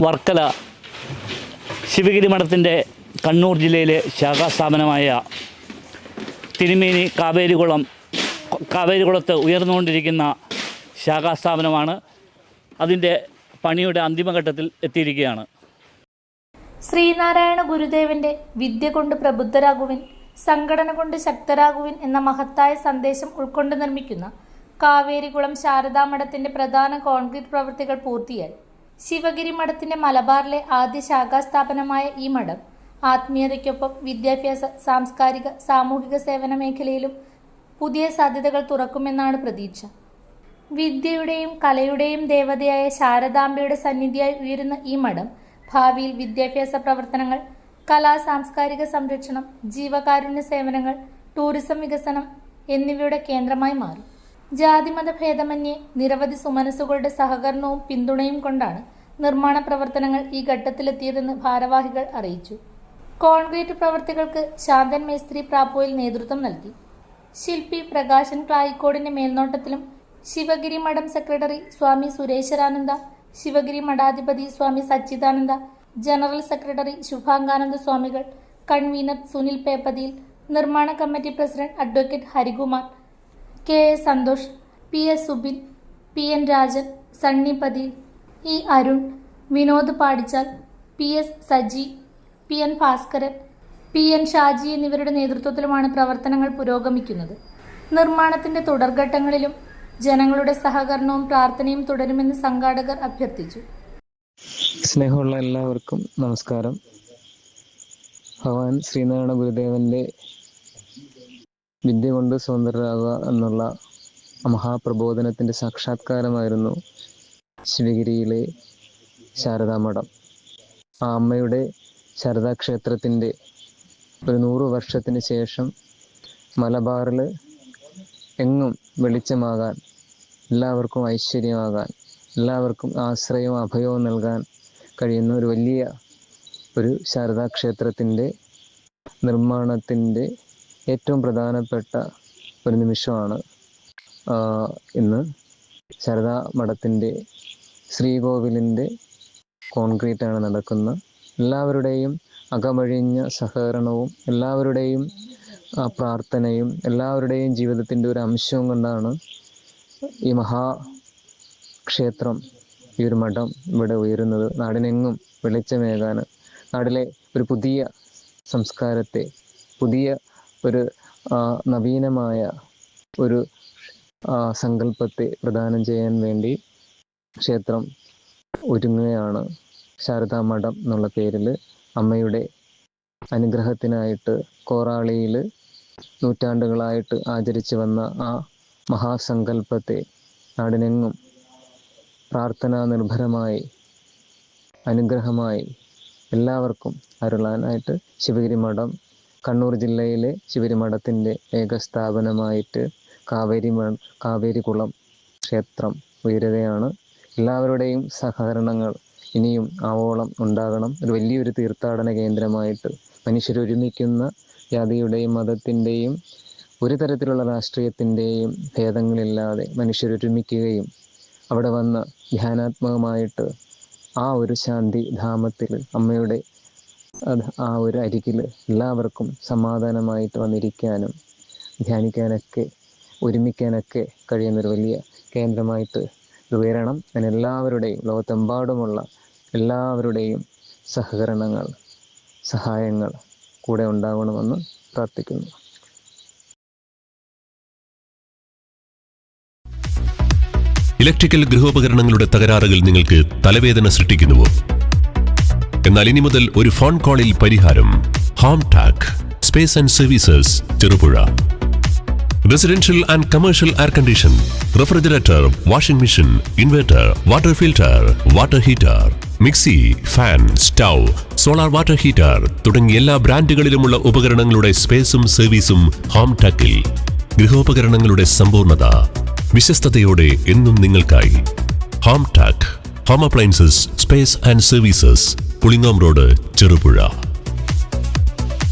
വർക്കല ശിവഗിരി മഠത്തിൻ്റെ കണ്ണൂർ ജില്ലയിലെ ശാഖാസ്ഥാപനമായ തിരുമേനി കാവേരികുളത്ത് ഉയർന്നുകൊണ്ടിരിക്കുന്ന ശാഖാസ്ഥാപനമാണ്. അതിൻ്റെ പണിയുടെ അന്തിമഘട്ടത്തിൽ എത്തിയിരിക്കുകയാണ്. ശ്രീനാരായണ ഗുരുദേവന്റെ വിദ്യ കൊണ്ട് പ്രബുദ്ധരാകുവിൻ, സംഘടന കൊണ്ട് ശക്തരാകുവിൻ എന്ന മഹത്തായ സന്ദേശം ഉൾക്കൊണ്ട് നിർമ്മിക്കുന്ന കാവേരികുളം ശാരദാമഠത്തിന്റെ പ്രധാന കോൺക്രീറ്റ് പ്രവൃത്തികൾ പൂർത്തിയായി. ശിവഗിരി മഠത്തിന്റെ മലബാറിലെ ആദ്യ ശാഖാസ്ഥാപനമായ ഈ മഠം ആത്മീയതയ്ക്കൊപ്പം വിദ്യാഭ്യാസ, സാംസ്കാരിക, സാമൂഹിക സേവന മേഖലയിലും പുതിയ സാധ്യതകൾ തുറക്കുമെന്നാണ് പ്രതീക്ഷ. വിദ്യയുടെയും കലയുടെയും ദേവതയായ ശാരദാംബയുടെ സന്നിധിയായി ഉയരുന്ന ഈ മഠം ഭാവിയിൽ വിദ്യാഭ്യാസ പ്രവർത്തനങ്ങൾ, കലാ സാംസ്കാരിക സംരക്ഷണം, ജീവകാരുണ്യ സേവനങ്ങൾ, ടൂറിസം വികസനം എന്നിവയുടെ കേന്ദ്രമായി മാറും. ജാതിമത ഭേദമന്യേ നിരവധി സുമനസ്സുകളുടെ സഹകരണവും പിന്തുണയും കൊണ്ടാണ് നിർമ്മാണ പ്രവർത്തനങ്ങൾ ഈ ഘട്ടത്തിലെത്തിയതെന്ന് ഭാരവാഹികൾ അറിയിച്ചു. കോൺക്രീറ്റ് പ്രവൃത്തികൾക്ക് ശാന്തൻ മേസ്ത്രി പ്രാപ്പോയിൽ നേതൃത്വം നൽകി. ശില്പി പ്രകാശൻ ക്ലായിക്കോടിന്റെ മേൽനോട്ടത്തിലും ശിവഗിരി മഠം സെക്രട്ടറി സ്വാമി സുരേശ്വരാനന്ദ, ശിവഗിരി മഠാധിപതി സ്വാമി സച്ചിദാനന്ദ, ജനറൽ സെക്രട്ടറി ശുഭാംഗാനന്ദ സ്വാമികൾ, കൺവീനർ സുനിൽ പേപ്പതിയിൽ, നിർമ്മാണ committee president advocate Harikumar, K A Santhosh, P S Subin, P N Rajan, Sunny പതിയിൽ, ഇ അരുൺ, വിനോദ് പാടിച്ചാൽ, P S Saji, P N Bhaskaran, P N Shaji എന്നിവരുടെ നേതൃത്വത്തിലുമാണ് പ്രവർത്തനങ്ങൾ പുരോഗമിക്കുന്നത്. നിർമ്മാണത്തിന്റെ തുടർഘട്ടങ്ങളിലും ജനങ്ങളുടെ സഹകരണവും പ്രാർത്ഥനയും തുടരുമെന്ന് സംഘാടകർ അഭ്യർത്ഥിച്ചു. സ്നേഹമുള്ള എല്ലാവർക്കും നമസ്കാരം. ഭഗവാൻ ശ്രീനാരായണ ഗുരുദേവന്റെ വിദ്യ കൊണ്ട് സ്വതന്ത്രരാകുക എന്നുള്ള മഹാപ്രബോധനത്തിന്റെ സാക്ഷാത്കാരമായിരുന്നു ശിവഗിരിയിലെ ശാരദാമഠം. ആ അമ്മയുടെ ശാരദാക്ഷേത്രത്തിൻ്റെ ഒരു 100 വർഷത്തിന് ശേഷം മലബാറിൽ എങ്ങും വെളിച്ചമാകാൻ, എല്ലാവർക്കും ഐശ്വര്യമാകാൻ, എല്ലാവർക്കും ആശ്രയവും അഭയവും നൽകാൻ കഴിയുന്ന ഒരു ശാരദാക്ഷേത്രത്തിൻ്റെ നിർമ്മാണത്തിൻ്റെ ഏറ്റവും പ്രധാനപ്പെട്ട ഒരു നിമിഷമാണ് ഇന്ന്. ശാരദാ മഠത്തിൻ്റെ ശ്രീകോവിലിൻ്റെ കോൺക്രീറ്റാണ് നടക്കുന്നത്. എല്ലാവരുടെയും അകമഴിഞ്ഞ സഹകരണവും എല്ലാവരുടെയും പ്രാർത്ഥനയും എല്ലാവരുടെയും ജീവിതത്തിൻ്റെ ഒരു അംശവും കൊണ്ടാണ് ഈ മഹാക്ഷേത്രം, ഈ ഒരു മഠം ഇവിടെ ഉയരുന്നത്. നാടിനെങ്ങും വെളിച്ചമേകാൻ, നാടിലെ ഒരു പുതിയ സംസ്കാരത്തെ, പുതിയ ഒരു നവീനമായ ഒരു സങ്കല്പത്തെ പ്രദാനം ചെയ്യാൻ വേണ്ടി ക്ഷേത്രം ഒരുങ്ങുകയാണ്. ശാരദാ മഠം എന്നുള്ള പേരിൽ അമ്മയുടെ അനുഗ്രഹത്തിനായിട്ട് കോറാളിയിൽ നൂറ്റാണ്ടുകളായിട്ട് ആചരിച്ചു വന്ന ആ മഹാസങ്കല്പത്തെ നാടിനെങ്ങും പ്രാർത്ഥനാ നിർഭരമായി, അനുഗ്രഹമായി എല്ലാവർക്കും അരുളാനായിട്ട് ശിവഗിരി മഠം, കണ്ണൂർ ജില്ലയിലെ ശിവഗിരി മഠത്തിൻ്റെ ഏകസ്ഥാപനമായിട്ട് കാവേരികുളം ക്ഷേത്രം ഉയരുകയാണ്. എല്ലാവരുടെയും സഹകരണങ്ങൾ ഇനിയും ആവോളം ഉണ്ടാകണം. ഒരു വലിയൊരു തീർത്ഥാടന കേന്ദ്രമായിട്ട് മനുഷ്യരൊരുമിക്കുന്ന, ജാതിയുടെയും മതത്തിൻ്റെയും ഒരു തരത്തിലുള്ള രാഷ്ട്രീയത്തിൻ്റെയും ഭേദങ്ങളില്ലാതെ മനുഷ്യരൊരുമിക്കുകയും അവിടെ വന്ന് ധ്യാനാത്മകമായിട്ട് ആ ഒരു ശാന്തി ധാമത്തിൽ അമ്മയുടെ ആ ഒരു അരികിൽ എല്ലാവർക്കും സമാധാനമായിട്ട് വന്നിരിക്കാനും ധ്യാനിക്കാനൊക്കെ ഒരുമിക്കാനൊക്കെ കഴിയുന്നൊരു വലിയ കേന്ദ്രമായിട്ട് ഇത് ഉയരണം. അങ്ങനെ എല്ലാവരുടെയും, ലോകത്തെമ്പാടുമുള്ള എല്ലാവരുടെയും സഹകരണങ്ങൾ, സഹായങ്ങൾ കൂടെ ഉണ്ടാകണമെന്ന് പ്രാർത്ഥിക്കുന്നു. ഇലക്ട്രിക്കൽ ഗൃഹോപകരണങ്ങളുടെ തകരാറുകൾ നിങ്ങൾക്ക് തലവേദന സൃഷ്ടിക്കുന്നുവോ? എന്നാൽ ഇനി മുതൽ ഒരു ഫോൺ കോളിൽ പരിഹാരം. Home Tak space and services, Cherupuzha. Residential and commercial air condition, refrigerator, washing machine, inverter, water filter, water heater, mixie, fan, stove, solar water heater തുടങ്ങിയ എല്ലാ ബ്രാൻഡുകളിലുമുള്ള ഉപകരണങ്ങളുടെ സ്പേസും സർവീസും ഹോം ടാക്കിൽ. ഗൃഹോപകരണങ്ങളുടെ സമ്പൂർണ്ണത വിശ്വസ്തയോടെ എന്നും നിങ്ങൾക്കായി. Home Tak, home appliances, space and services, Pulingome road, Cherupuzha.